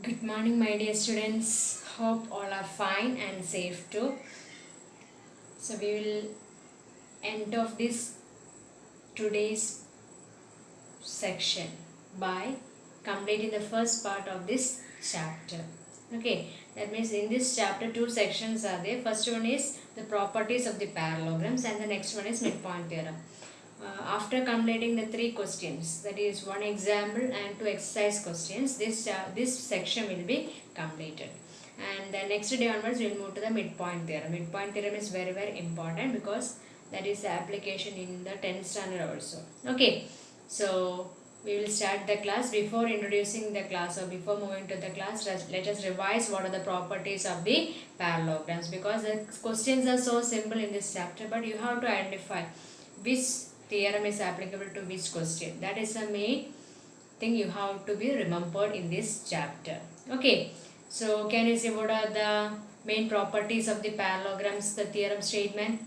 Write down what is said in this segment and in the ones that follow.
Good morning, my dear students. Hope all are fine and safe too. So we will end of this today's section by completing the first part of this chapter. Okay, that means in this chapter two sections are there. First one is the properties of the parallelograms and the next one is midpoint theorem. After completing the three questions, that is one example and two exercise questions, this section will be completed. And the next day onwards, we will move to the midpoint theorem. Midpoint theorem is very important because that is the application in the 10th standard also. Okay, so we will start the class. Before introducing the class or before moving to the class, let us revise what are the properties of the parallelograms, because the questions are so simple in this chapter, but you have to identify which theorem is applicable to which question. That is the main thing you have to be remembered in this chapter. Okay, so can you see what are the main properties of the parallelograms, the theorem statement?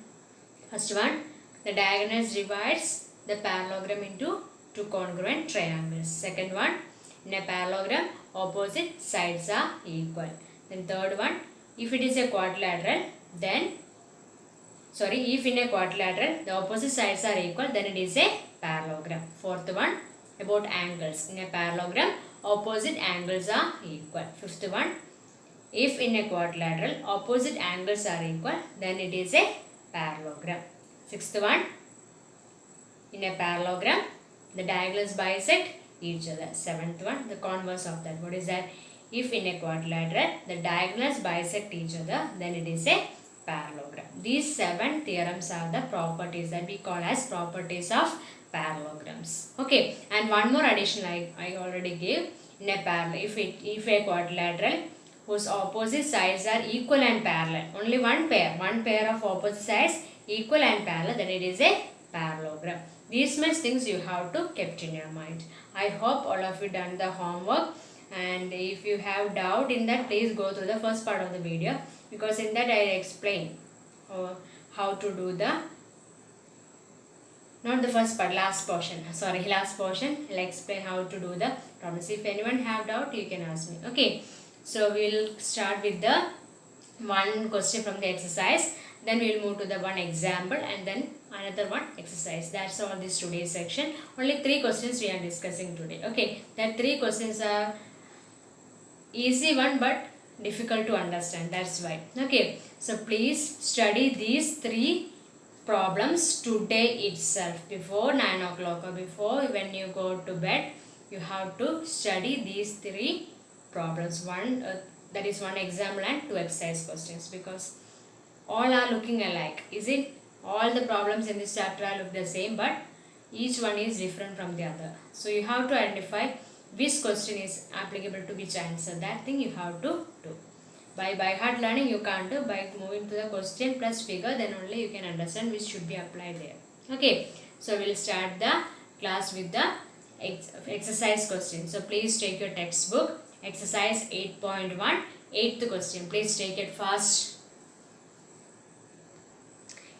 First one, the diagonals divides the parallelogram into two congruent triangles. Second one, in a parallelogram, opposite sides are equal. Then third one, if it is a quadrilateral, then if in a quadrilateral the opposite sides are equal, then it is a parallelogram. Fourth one, about angles. In a parallelogram, opposite angles are equal. Fifth one, if in a quadrilateral opposite angles are equal, then it is a parallelogram. Sixth one, in a parallelogram the diagonals bisect each other. Seventh one, the converse of that. What is that? If in a quadrilateral the diagonals bisect each other, then it is a parallelogram. These 7 theorems are the properties that we call as properties of parallelograms. Okay, and one more addition I already gave. In a parallel, if a quadrilateral whose opposite sides are equal and parallel, only one pair of opposite sides equal and parallel, then it is a parallelogram. These much things you have to kept in your mind. I hope all of you done the homework, and if you have doubt in that, please go through the first part of the video, because in that I explain how to do the, not the first part, last portion, I'll explain how to do the problems. If anyone have doubt, you can ask me. Okay, so we'll start with the one question from the exercise, then we'll move to the one example and then another one exercise. That's all this today's section. Only 3 questions we are discussing today. Okay, that 3 questions are easy one but difficult to understand, that's why. Okay, so please study these 3 problems today itself, before 9 o'clock or before when you go to bed. You have to study these 3 problems. That is one example and 2 exercise questions, because all are looking alike. Is it? All the problems in this chapter look the same, but each one is different from the other. So you have to identify which question is applicable to which answer. That thing you have to do. By heart learning you can't do. By moving to the question plus figure, then only you can understand which should be applied there. Okay, so we'll start the class with the exercise question. So please take your textbook, exercise 8.1, 8th question. Please take it fast.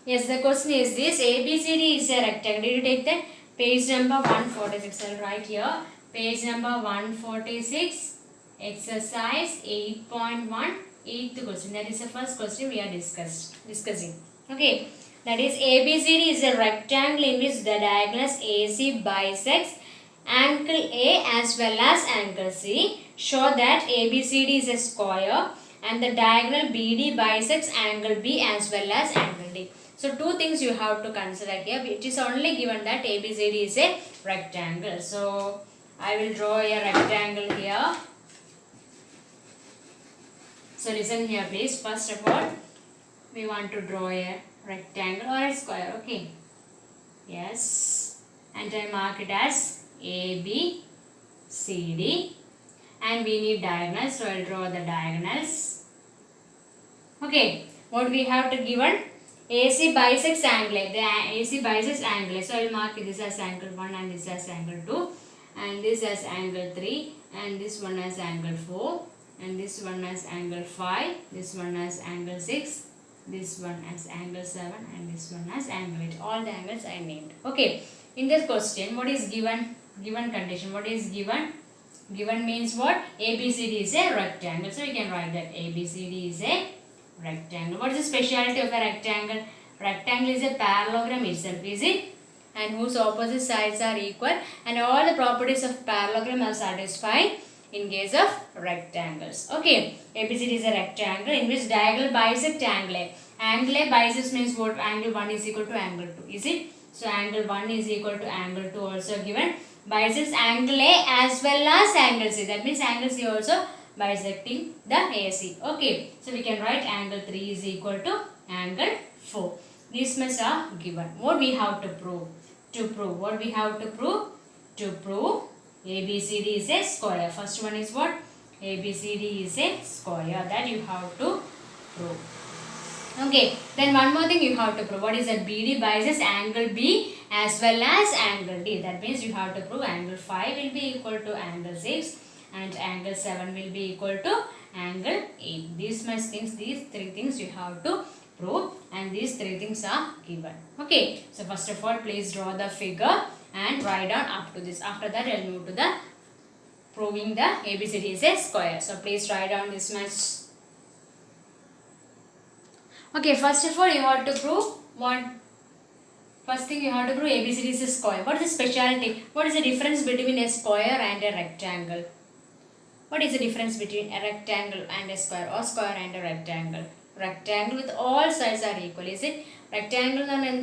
Yes, the question is this: ABCD is a rectangle. Did you take that? Page number 146. I'll write here. Page number 146. Exercise 8.1. 8th question. That is the first question we are discussing. Okay. That is, ABCD is a rectangle in which the diagonals AC bisects angle A as well as angle C. Show that ABCD is a square and the diagonal BD bisects angle B as well as angle D. So 2 things you have to consider here. It is only given that ABCD is a rectangle. So I will draw a rectangle here. So listen here please. First of all, we want to draw a rectangle or a square. Okay. Yes. And I mark it as ABCD. And we need diagonals. So I will draw the diagonals. Okay. What we have to given? AC bisects angle. The AC bisects angle. So I will mark this as angle 1 and this as angle 2. And this as angle 3. And this one as angle 4. And this one as angle 5. This one as angle 6. This one as angle 7. And this one as angle 8. All the angles I named. Okay. In this question, what is given? Given condition. What is given? Given means what? ABCD is a rectangle. So we can write that ABCD is a rectangle. What is the speciality of a rectangle? Rectangle is a parallelogram itself, is it? And whose opposite sides are equal, and all the properties of parallelogram are satisfied in case of rectangles. Okay, ABCD is a rectangle in which diagonal bisect angle A. Angle A bisects means what? Angle 1 is equal to angle 2, is it? So angle 1 is equal to angle 2 also given. Bisects angle A as well as angle C. That means angle C also bisecting the AC. Okay, so we can write angle 3 is equal to angle 4. These much are given. What we have to prove? What we have to prove? To prove ABCD is a square. First one is what? ABCD is a square. That you have to prove. Okay, then one more thing you have to prove. What is that? BD bisects angle B as well as angle D. That means you have to prove angle 5 will be equal to angle 6 and angle 7 will be equal to angle 8. These three things you have to prove, and these three things are given. Okay, so first of all, please draw the figure and write down up to this. After that, I will move to the proving the ABCD is a square. So please write down this much. Okay, first of all, you have to prove what? First thing you have to prove ABCD is a square. What is the speciality? What is the difference between a square and a rectangle? What is the difference between a rectangle and a square, or square and a rectangle? Rectangle with all sides are equal, is it? Rectangle and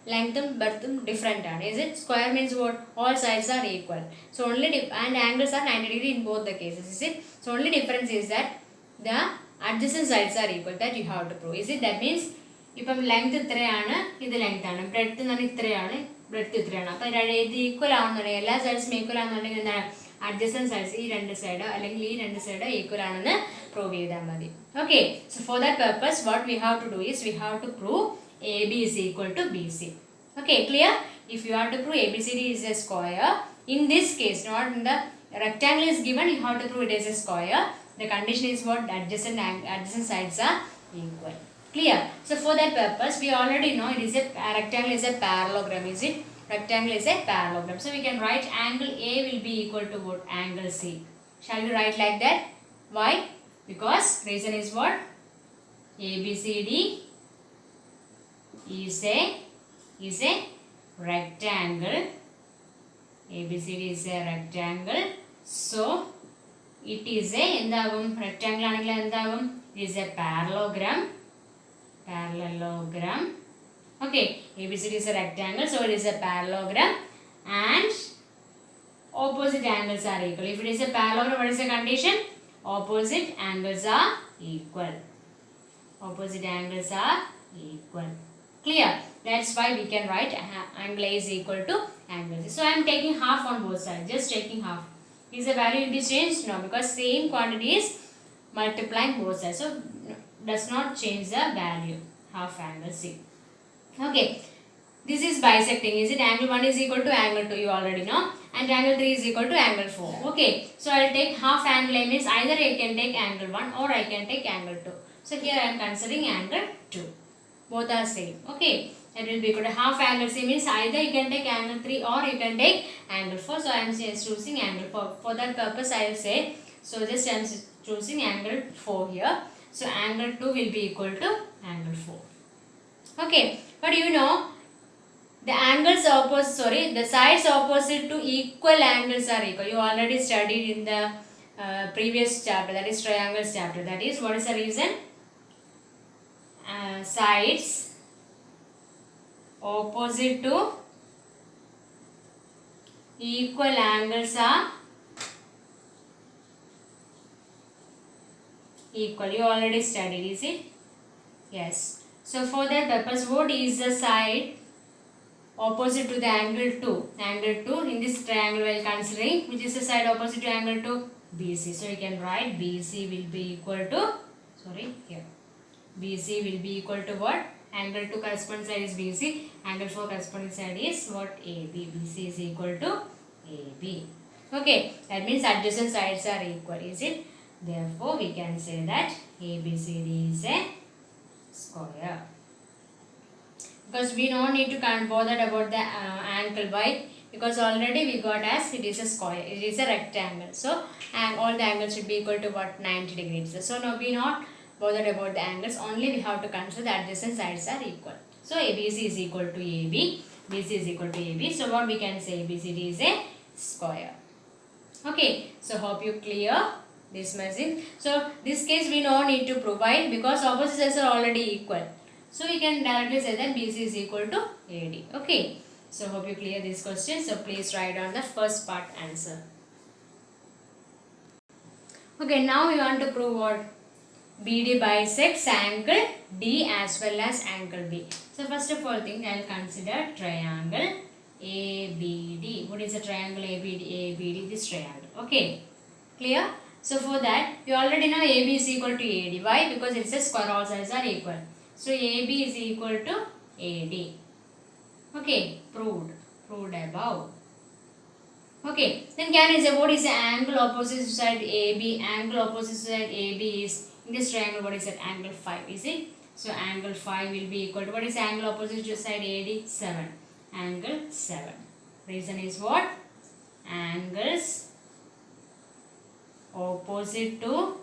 length and breadth different, is it? Square means what? All sides are equal. So only and angles are 90 degree in both the cases, is it? So only difference is that the adjacent sides are equal. That you have to prove, is it? That means ഇപ്പം length ഇത്രയാണ്, ഇത് length ആണ്, breadth എന്ന് പറഞ്ഞാൽ ഇത്രയാണ്, breadth ഇത്രയാണ്. അപ്പം ഇത് ഈക്വൽ ആണെന്നുണ്ടെങ്കിൽ എല്ലാ സൈഡ്സും ഈക്വൽ ആണെന്നുണ്ടെങ്കിൽ എന്താണ്? അഡ്ജസൻറ്റ് സൈഡ്സ് ഈ രണ്ട് സൈഡ് അല്ലെങ്കിൽ ഈ രണ്ട് സൈഡ് ഈക്വൽ ആണെന്ന് പ്രൂവ് ചെയ്താൽ മതി. Okay, so for that purpose what we have to do is we have to prove AB is equal to BC. Okay, clear? If you have to prove ABCD is a square, in this case, not in the rectangle is given, you have to prove it is a square. The condition is what? Adjacent sides are equal. Clear? So for that purpose, we already know it is a rectangle is a parallelogram, is it? Rectangle is a parallelogram. So we can write angle A will be equal to what? Angle C. Shall we write like that? Why? Because reason is what? ABCD is a rectangle. ABCD is a rectangle. So it is a rectangle anengil endavum? It is a parallelogram. Okay, ABCD is a rectangle, so it is a parallelogram and opposite angles are equal. If it is a parallelogram, what is the condition? Opposite angles are equal. Opposite angles are equal. Clear? That's why we can write angle A is equal to angle C. So I am taking half on both sides, just taking half. Is the value will be changed? No, because same quantity is multiplying both sides. So does not change the value. Half angle C. Okay, this is bisecting. Is it? Angle 1 is equal to angle 2, you already know, and angle 3 is equal to angle 4. Okay, so I will take half angle A means either I can take angle 1 or I can take angle 2. So here I am considering angle 2. Both are same. Okay, it will be equal to half angle C means either you can take angle 3 or you can take angle 4. So I am choosing angle 4. For that purpose I will say, so just I am choosing angle 4 here. So angle 2 will be equal to angle 4. Okay, but you know the sides opposite to equal angles are equal. You already studied in the previous chapter, that is triangles chapter. That is, what is the reason? Sides opposite to equal angles are equal. You already studied, is it? Yes. So for that purpose, what is the side opposite to the angle 2? Angle 2 in this triangle we are considering, which is the side opposite to angle 2? BC. So you can write BC will be equal to, BC will be equal to what? Angle 2 corresponding side is BC. Angle 4 corresponding side is what? AB. BC is equal to AB. Okay, that means adjacent sides are equal, is it? Therefore, we can say that ABCD is a square. Because we don't need to bother about the angle. Why? because already we got as it is a square, it is a rectangle. So and all the angles should be equal to what? 90 degrees. So now we not bothered about the angles, only we have to consider the adjacent sides are equal. So ABC is equal to AB, BC is equal to AB. So what we can say, ABCD is a square. Okay, so hope you clear this message. So this case we no need to provide because opposite sides are already equal. So we can directly say that BC is equal to AD. Okay, so hope you clear this question. So please write down the first part answer. Okay, now we want to prove what? BD bisects angle D as well as angle B. So first of all thing I will consider triangle ABD. What is a triangle ABD? ABD, this triangle. Okay, clear? So for that we already know AB is equal to AD. Why? Because it says square, all sides are equal. So AB is equal to AD. Okay, proved above. Okay, then can I say what is the angle opposite side AB? Angle opposite side AB is, in this triangle, what is that? Angle 5, is it? So angle 5 will be equal to, what is angle opposite side AD? 7. Angle 7. Reason is what? Angles opposite to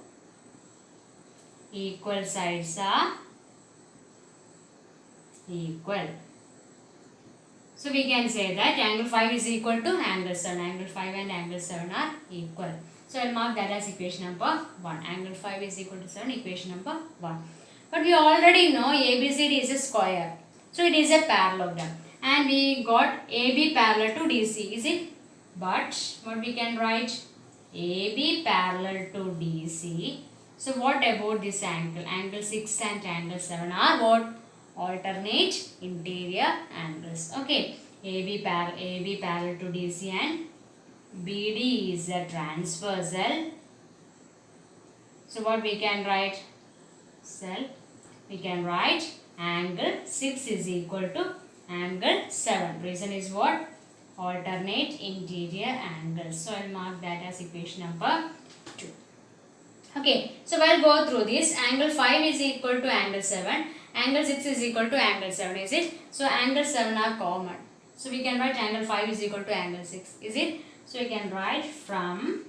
equal sides are equal. So we can say that angle 5 is equal to angle 7. Angle 5 and angle 7 are equal. So I will mark that as equation number 1. Angle 5 is equal to 7, equation number 1. But we already know ABCD is a square. So it is a parallelogram. And we got AB parallel to DC, is it? But what we can write? AB parallel to DC. So what about this angle? Angle 6 and angle 7 are what? Alternate interior angles. Okay, AB parallel to DC and BD is a transversal. So what we can write? We can write angle 6 is equal to angle 7. Reason is what? Alternate interior angles. So I will mark that as equation number 2. Okay, so we'll go through this. Angle 5 is equal to angle 7. Angle 6 is equal to angle 7, is it? So angle 7 are common. So we can write angle 5 is equal to angle 6, is it? So we can write from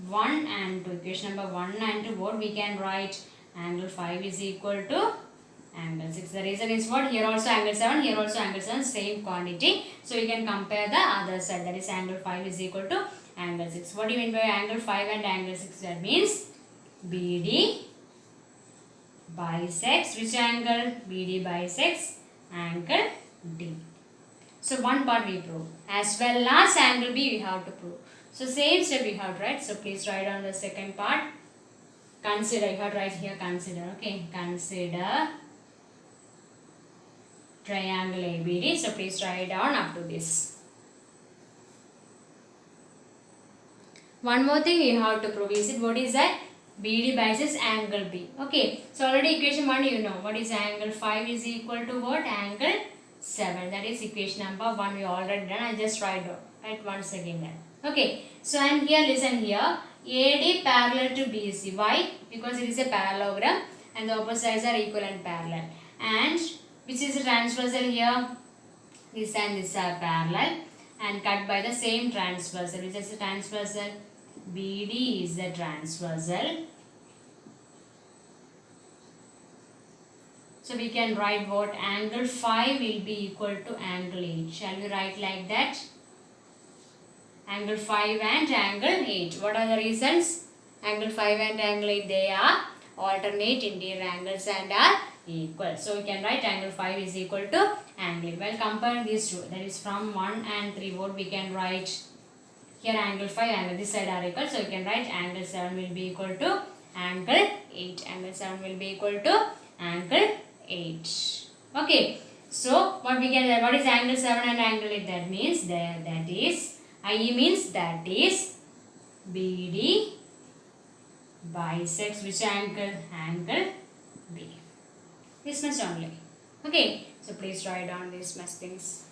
1 and 2. Equation number 1 and 2, what we can write? Angle 5 is equal to angle 6. The reason is what? Here also angle 7, here also angle 7, same quantity. So we can compare the other side, that is angle 5 is equal to angle 6. What do you mean by angle 5 and angle 6? That means BD bisects which angle? BD bisects angle D. So one part we prove. As well as angle B we have to prove. So same step we have to write. So please write on the second part. Consider, you have to write here consider. Okay, consider triangle ABD. So please write down up to this. One more thing you have to prove is it. What is that? BD bisects angle B. Okay, so already equation 1 you know. What is angle 5 is equal to what? Angle 7. That is equation number 1 we already done. I just write once again then. Okay, so and here listen here. AD parallel to BC. Why? Because it is a parallelogram and the opposite sides are equal and parallel. And which is a transversal here? This and this are parallel and cut by the same transversal. Which is a transversal? BD is the transversal. So we can write what? Angle 5 will be equal to angle 8. Shall we write like that? Angle 5 and angle 8. What are the reasons? Angle 5 and angle 8, they are alternate interior angles and are equal. So we can write angle 5 is equal to angle 8. Well, compare these two. That is from 1 and 3. What we can write? Here angle 5, angle this side are equal. So we can write angle 7 will be equal to angle 8. Angle 7 will be equal to angle 8. Okay. So what we can, what is angle 7 and angle 8? That means that is IE means that is BD bisects which angle? Angle B. This much only. Okay. So please write down these much things.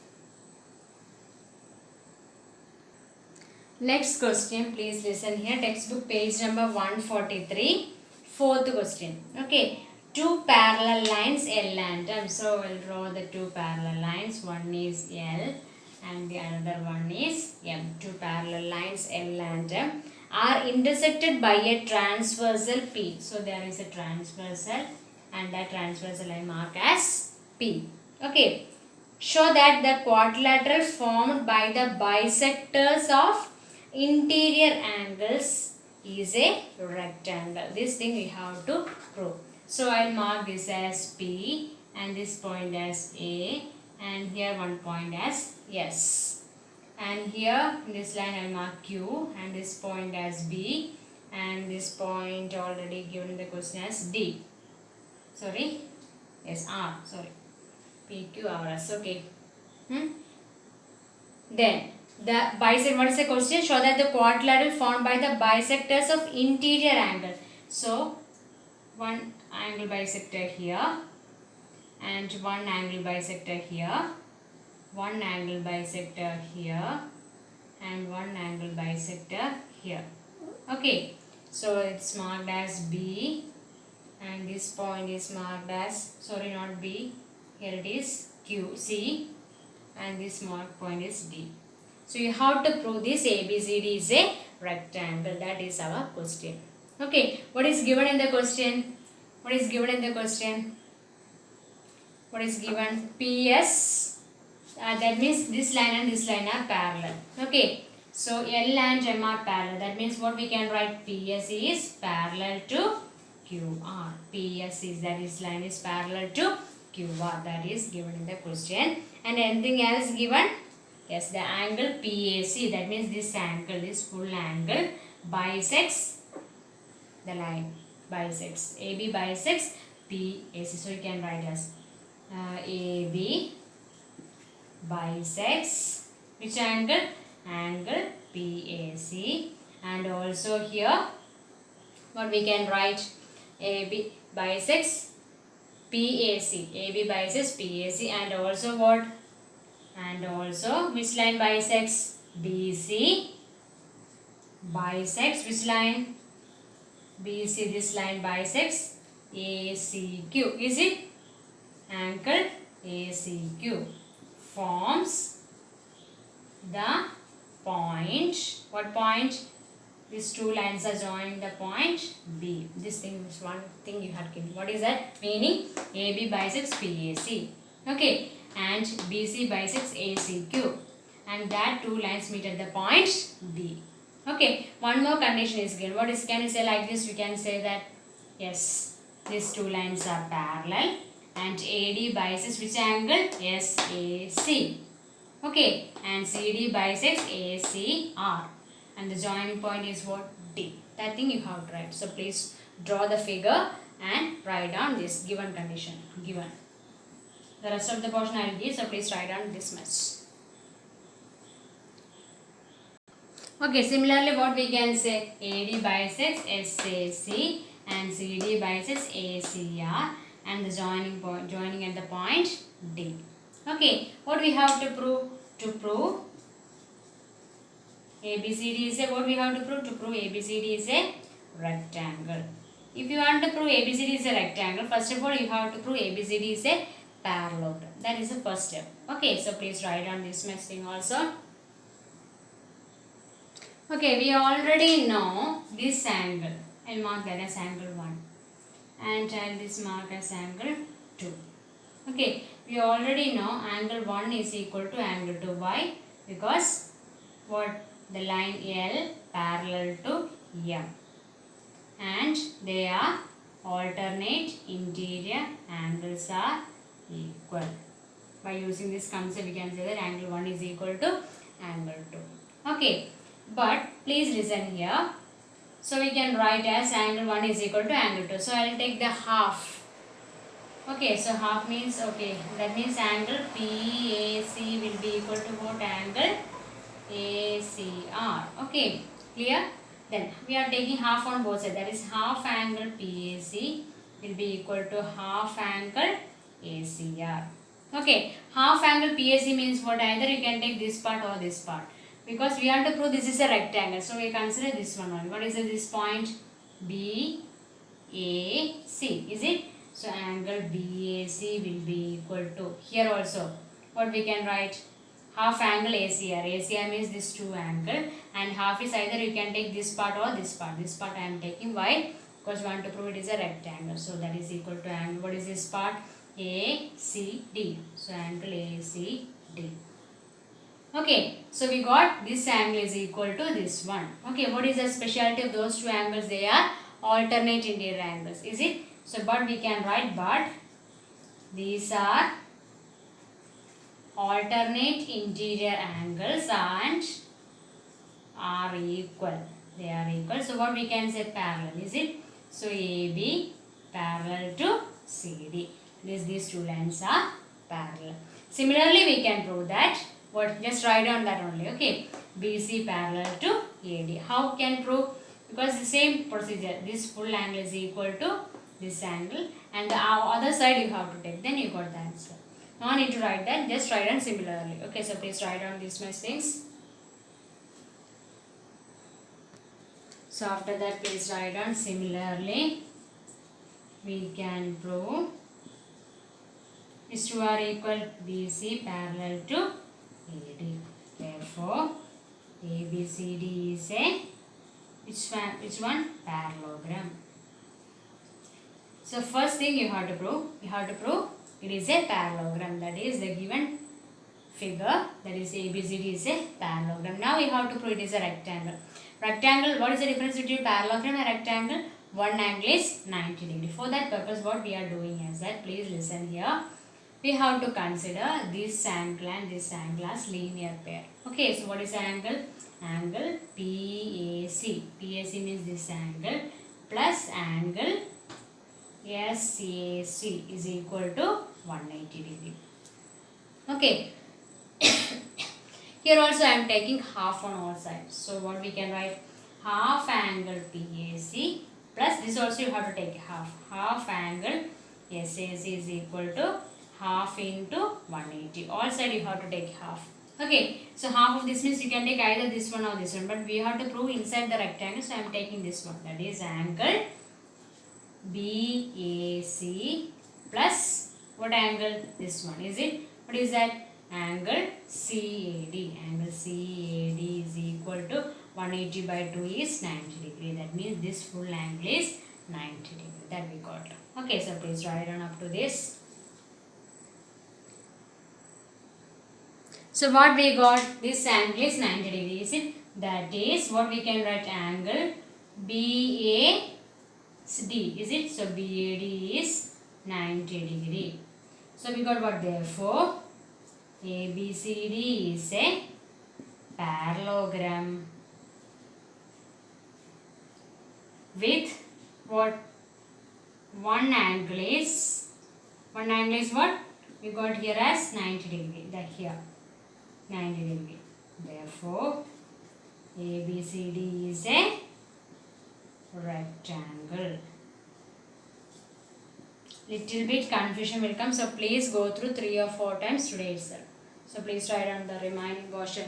Next question, please listen here. Textbook page number 143. Fourth question. Okay. Two parallel lines L and M. So we'll draw the two parallel lines. One is L and the another one is M. Two parallel lines L and M are intersected by a transversal P. So there is a transversal and that transversal I mark as P. Okay. Show that the quadrilateral formed by the bisectors of interior angles is a rectangle. This thing we have to prove. So I'll mark this as P and this point as A and here one point as S. And here in this line I'll mark Q and this point as B and this point already given in the question as D. Sorry. Yes, R. Sorry. PQRS. Okay. Then the bisect. What is the question? Show that the quadrilateral formed by the bisectors of interior angle. So one angle bisector here and one angle bisector here, one angle bisector here and one angle bisector here. Okay. So it's marked as B and this point is marked as, sorry, not B, here it is Q, C and this marked point is D. So you have to prove this ABCD is a rectangle. That is our question. Okay, what is given in the question? What is given in the question? What is given? PS, that means this line and this line are parallel. Okay, so L and M are parallel. That means what we can write? PS is parallel to QR. PS is, that is line is parallel to QR. That is given in the question. And anything else given? Yes, the angle PAC. That means this angle, this full angle bisects the line. Bisects. AB bisects PAC. So you can write as AB bisects which angle? Angle PAC. And also here what we can write? AB bisects PAC. AB bisects PAC and also what? And also which line bisects? BC bisects which line? BC, this line bisects ACQ. Is it? Angle ACQ forms the point. What point? These two lines are joining the point B. This thing is one thing you have given. What is that? Meaning AB bisects PAC. Okay. And BC bisects ACQ. And that two lines meet at the point D. Okay. One more condition is given. What is, can you say like this? We can say that yes, these two lines are parallel. And AD bisects which angle? SAC. Okay. And CD bisects ACR. And the joining point is what? D. That thing you have to write. So please draw the figure and write down this given condition. Given. The rest of the portion I will give. So please write down this much. Okay. Similarly, what we can say? AD bisects SAC and CD bisects ACR. And the joining point, joining at the point D. Okay. What we have to prove? To prove ABCD is a, what we have to prove? To prove ABCD is a rectangle. If you want to prove ABCD is a rectangle, first of all you have to prove ABCD is a parallelogram. That is the first step. Okay, so please write down this much thing also. Okay, we already know this angle. I'll mark that as angle 1. And I'll this mark as angle 2. Okay, we already know angle 1 is equal to angle 2. Why? Because what? The line L parallel to M. And they are alternate interior angles are equal. By using this concept, we can say that angle 1 is equal to angle 2. Okay, but please listen here. So we can write as angle 1 is equal to angle 2. So I will take the half. Okay, so half means, okay, that means angle PAC will be equal to what? Angle ACR. Okay, clear? Then we are taking half on both sides. That is half angle PAC will be equal to half angle ACR. Okay, half angle PAC means what? Either you can take this part or this part. Because we have to prove this is a rectangle. So we consider this one only. What is this point? BAC. Is it? So angle BAC will be equal to, here also, what we can write? half angle ACR. ACR means this two angle, and half is either you can take this part or this part. This part I am taking. Why? Because we want to prove it is a rectangle. So that is equal to angle. What is this part? ACD. So angle ACD. Okay, so we got this angle is equal to this one. Okay, what is the specialty of those two angles? They are alternate interior angles. Is it? So but we can write but these are alternate interior angles and are equal. They are equal. So what we can say? Parallel. Is it? So AB parallel to CD. These two lines are parallel. Similarly, we can prove that. What? Just write down that only. Okay. BC parallel to AD. How can prove? Because the same procedure. This full angle is equal to this angle, and the other side you have to take. Then you got the answer. No need to write that. Just write down similarly. Okay. So please write down these much things. So after that, please write down similarly. We can prove these two are equal. BC parallel to AD. Therefore, ABCD is a which one? Parallelogram. So first thing you have to prove it is a parallelogram. That is the given figure. That is ABCD is a parallelogram. Now you have to prove it is a rectangle. Rectangle. What is the difference between parallelogram and rectangle? One angle is 90 degree. For that purpose, what we are doing is that, please listen here. We have to consider this angle and this angle as linear pair. Okay, so what is the angle? Angle PAC. PAC means this angle plus angle SAC is equal to 180 degree. Okay. Here also I am taking half on all sides. So what we can write? Half angle PAC plus this also you have to take half. Half angle SAC is equal to half into 180. All side you have to take half. Okay. So half of this means you can take either this one or this one. But we have to prove inside the rectangle. So I am taking this one. That is angle BAC plus what angle? This one. Is it? What is that? Angle CAD. Angle CAD is equal to 180 by 2 is 90 degree. That means this full angle is 90 degree. That we got. Okay, so please write down up to this. So what we got? This angle is 90 degree. Is it? That is what we can write angle BAD. Is it? So BAD is 90 degree. So we got what? Therefore, ABCD is a parallelogram with what? One angle is what? We got here as 90 degree. That here 90 degree. Therefore, ABCD is a rectangle. Little bit confusion will come. So please go through 3 or 4 times today itself. So please write down the remaining portion.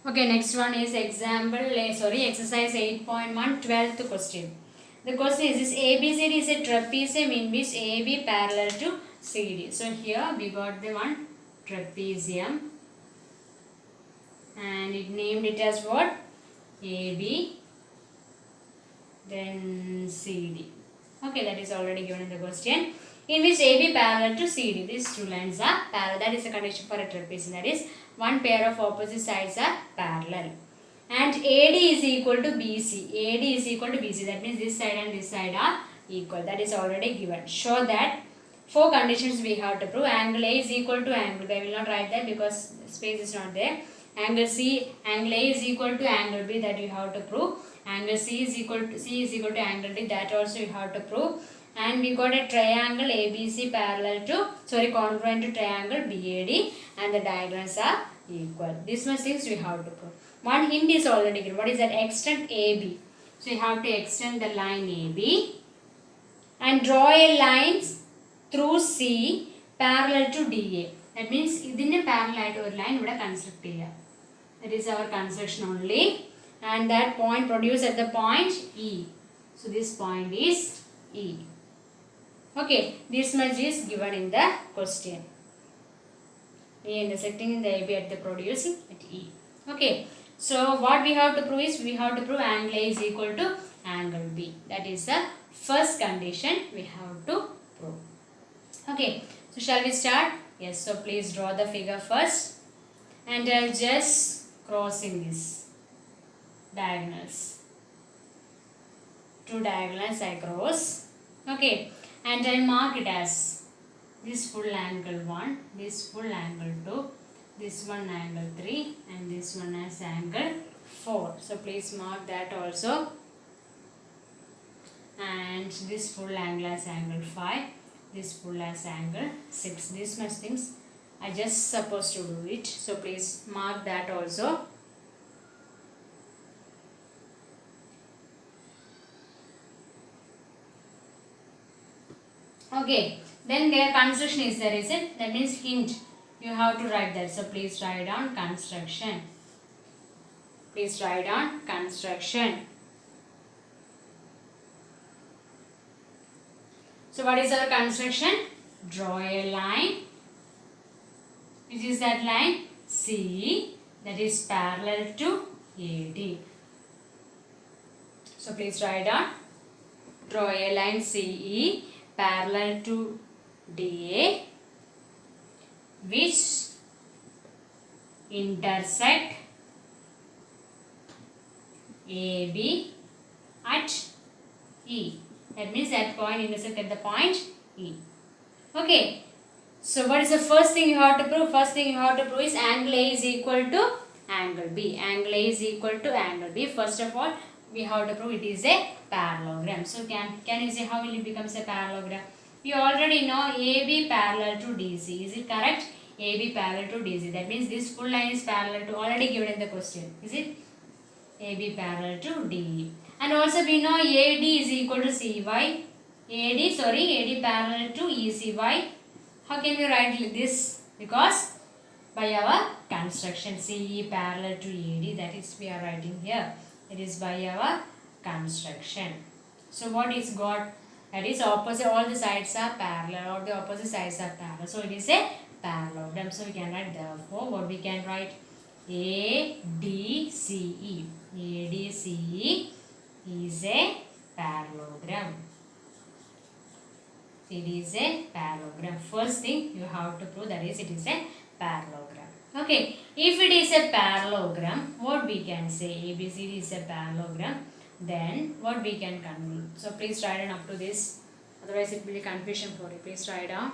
Okay, next one is exercise 8.1, 12th question. The question is, ABCD is a trapezium in which AB parallel to CD. So here we got the one trapezium and it named it as what? AB then CD. Okay, that is already given in the question. In which AB parallel to CD. These two lines are parallel. That is the condition for a trapezium. That is one pair of opposite sides are parallel. And AD is equal to BC. AD is equal to BC. That means this side and this side are equal. That is already given. Show that 4 conditions we have to prove. Angle A is equal to angle B. I will not write that because space is not there. Angle A is equal to angle B. That you have to prove. Angle C is equal to angle D. That also you have to prove. And we got a triangle ABC congruent to triangle BAD, and the diagonals are equal. These much things we have to prove. One hint is already given. What is that? Extend AB. So you have to extend the line AB and draw a line through C parallel to DA. That means ഇതിനെ parallel ആയിട്ട് ഒരു line ഇവിടെ construct ചെയ്യുക. That is our construction only. And that point produced at the point E. So this point is E. Okay, this much is given in the question. A intersecting in the AB at the producing at E. Okay. So what we have to prove is we have to prove angle A is equal to angle B. That is the first condition we have to prove. Okay. So shall we start? Yes. So please draw the figure first, and I'll just crossing this diagonals. Two diagonals I cross. Okay. And I'll mark it as this full angle 1, this full angle 2, this one angle 3, and this one as angle 4. So please mark that also. And this full angle as angle 5, this full as angle 6. This much things I just supposed to do it. So please mark that also. Okay. Then their construction is there, is it? That means hint. You have to write that. So please write down construction. Please write down construction. So what is our construction? Draw a line. Which is that line? C, that is parallel to AD. So please write down. Draw a line CE parallel to DA, which intersect AB at E. That means that point intersect at the point E. Okay. So what is the first thing you have to prove? First thing you have to prove is angle A is equal to angle B. Angle A is equal to angle B. First of all, we have to prove it is a parallelogram. So can you say how will it becomes a parallelogram? We already know AB parallel to DC. Is it correct? AB parallel to DC. That means this full line is parallel to, already given in the question. Is it? AB parallel to DE. And also we know AD is equal to CY. AD parallel to ECY. How can we write this? Because by our construction, CE parallel to AD, that is we are writing here. It is by our construction. So what is got? That is opposite, all the sides are parallel, or the opposite sides are parallel. So it is a parallelogram. So we can write, therefore what we can write? ADCE. ADCE is a parallelogram. It is a parallelogram. First thing you have to prove, that is it is a parallelogram. Okay. If it is a parallelogram, what we can say? ABCD is a parallelogram. Then what we can conclude? So please write down up to this. Otherwise it will be confusion for you. Please write down.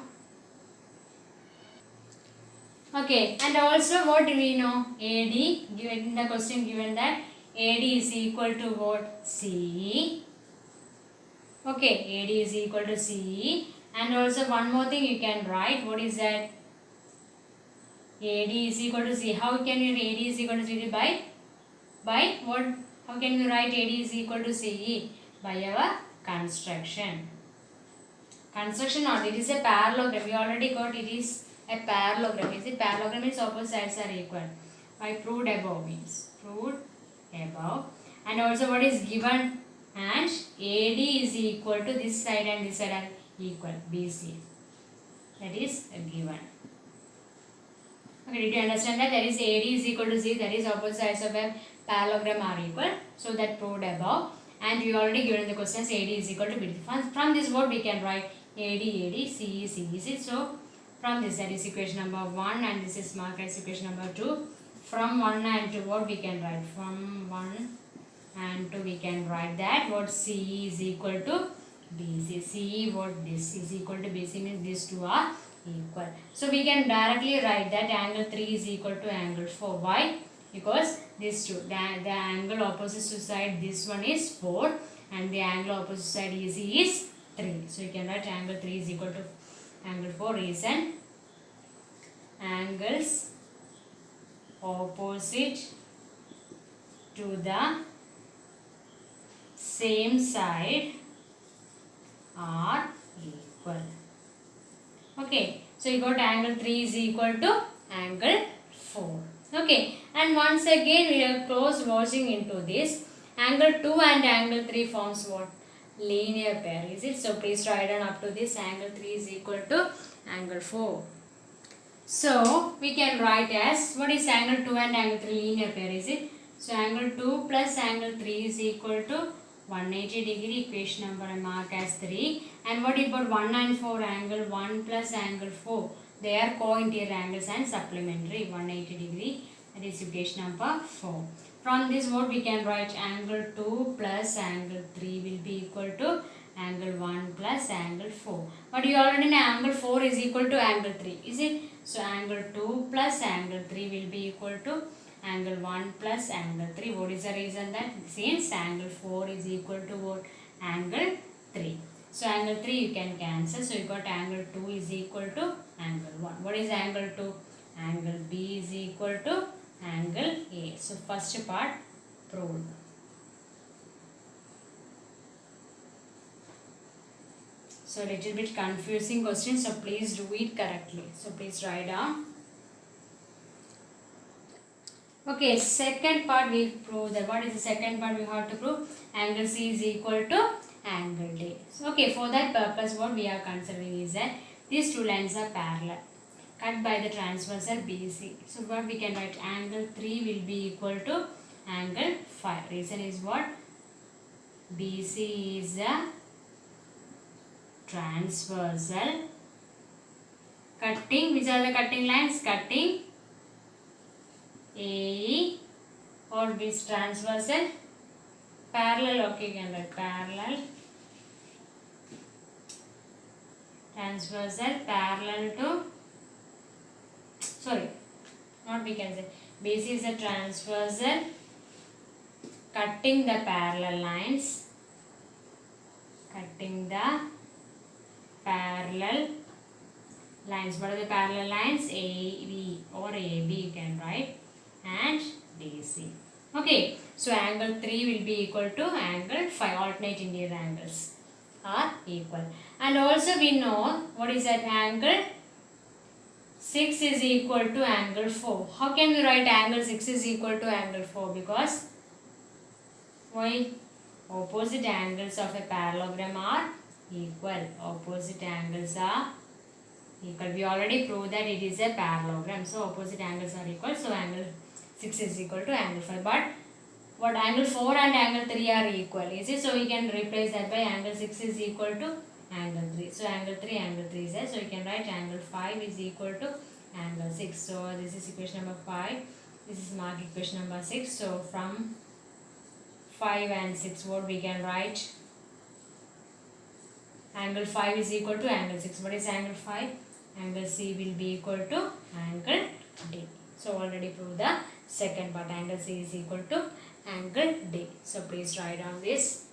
Okay. And also what do we know? AD, given in the question given that AD is equal to what? CE. Okay, AD is equal to CE. And also one more thing you can write. What is that? AD is equal to CE. How can you write AD is equal to CE? By what? How can we write AD is equal to CE? By our construction. Construction or it is a parallelogram. We already got it is a parallelogram. Is it parallelogram means opposite sides are equal. I proved above means. Proved above. And also what is given? And AD is equal to this side and this side are equal. BC. That is given. Okay, did you understand that? That is AD is equal to C. That is opposite sides of a parallelogram are equal. So that proved above. And we already given the questions AD is equal to BC. From this what we can write? AD, CE, CEC. So from this, that is equation number 1 and this is marked as equation number 2. From 1 and 2 what we can write? From 1 and 2 we can write that what CE is equal to BC. CE what this is equal to BC means these two are equal. So we can directly write that angle 3 is equal to angle 4. Why? Because these two, the angle opposite side, this one is 4 and the angle opposite side is 3. So you can write angle 3 is equal to angle 4. Reason, angles opposite to the same side are equal. Okay, so you got angle 3 is equal to angle 4. Okay, and once again we are close watching into this. Angle 2 and angle 3 forms what? Linear pair, is it? So please write down up to this. Angle 3 is equal to angle 4. So we can write as, what is angle 2 and angle 3 linear pair, is it? So angle 2 plus angle 3 is equal to 180 degree. Equation number I mark as 3. And what about 1 and 4? Angle 1 plus angle 4. They are co-interior angles and supplementary. 180 degree. That is equation number 4. From this, what we can write? Angle 2 plus angle 3 will be equal to angle 1 plus angle 4. But you already know angle 4 is equal to angle 3. Is it? So angle 2 plus angle 3 will be equal to angle 1 plus angle 3. What is the reason? That since angle 4 is equal to what? Angle 3. So angle 3 you can cancel. So you got angle 2 is equal to angle 1. What is angle 2? Angle B is equal to angle A. So first part proved. So little bit confusing question. So please do it correctly. So please write down. Okay, second part we prove that. What is the second part we have to prove? Angle C is equal to angle D. So, okay, for that purpose what we are considering is that these two lines are parallel, cut by the transversal BC. So what we can write? Angle 3 will be equal to angle 5. Reason is what? BC is a transversal cutting. Which are the cutting lines? Cutting AE, or which transversal? Parallel. Okay, you can write parallel. Transversal parallel to, sorry, not we can say, BC is a transversal cutting the parallel lines, cutting the parallel lines. What are the parallel lines? AB or AB you can write, and DC. Okay, so angle 3 will be equal to angle 5. Alternate interior angles are equal. And also we know what is that? Angle 6 is equal to angle 4. How can we write angle 6 is equal to angle 4? Because why? Opposite angles of a parallelogram are equal. Opposite angles are equal. We already proved that it is a parallelogram. So opposite angles are equal. So angle 6 is equal to angle 5. But what? Angle 4 and angle 3 are equal. Is it? So we can replace that by angle 6 is equal to angle 3. So angle 3 is there. So you can write angle 5 is equal to angle 6. So this is equation number 5. This is mark equation number 6. So from 5 and 6, what we can write? Angle 5 is equal to angle 6. What is angle 5? Angle C will be equal to angle D. So already proved the second part. Angle C is equal to angle D. So please write down this.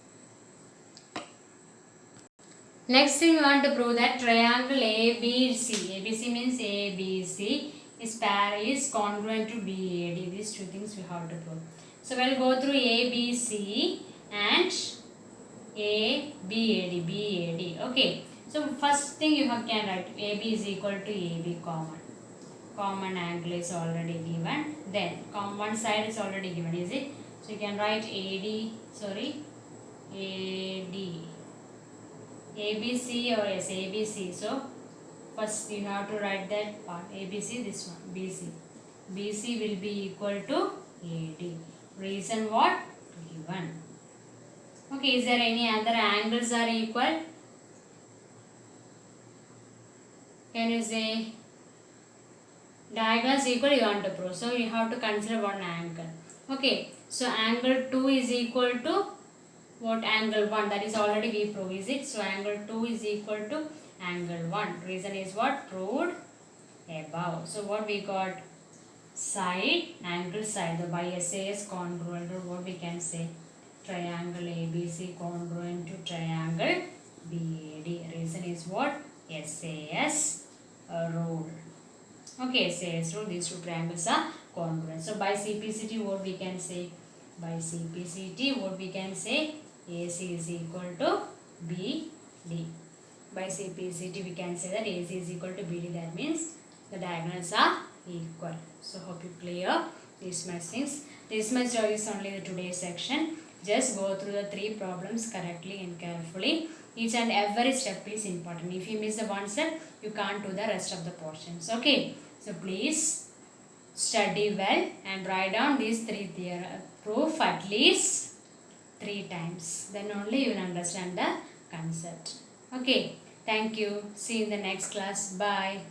Next thing we want to prove that triangle ABC. ABC means ABC is congruent to BAD. These two things we have to prove. So we'll go through ABC and BAD. Okay. So first thing you can write AB is equal to AB common. Common angle is already given. Then one side is already given. Is it? So you can write AD. ABC or yes, ABC. So first you have to write that part. ABC, this one, BC. BC will be equal to AD. Reason what? Given. Okay, is there any other angles are equal? Can you say? Diagonals equal you want to prove. So you have to consider one angle. Okay, so angle 2 is equal to what? Angle 1. That is already we proved. Is it? So angle 2 is equal to angle 1. Reason is what? Proved above. So what we got? Side, angle side. The by SAS congruent to what we can say? Triangle ABC congruent to triangle BAD. Reason is what? SAS rule. Okay, SAS rule. These two triangles are congruent. So by CPCT what we can say? By CPCT what we can say? AC is equal to BD. By CPCT we can say that AC is equal to BD. That means the diagonals are equal. So hope you clear these much things. This much is only the today's section. Just go through the 3 problems correctly and carefully. Each and every step is important. If you miss the one step, you can't do the rest of the portions. Okay. So please study well and write down these three proof at least 3 times. Then only you will understand the concept. Okay. Thank you. See you in the next class. Bye.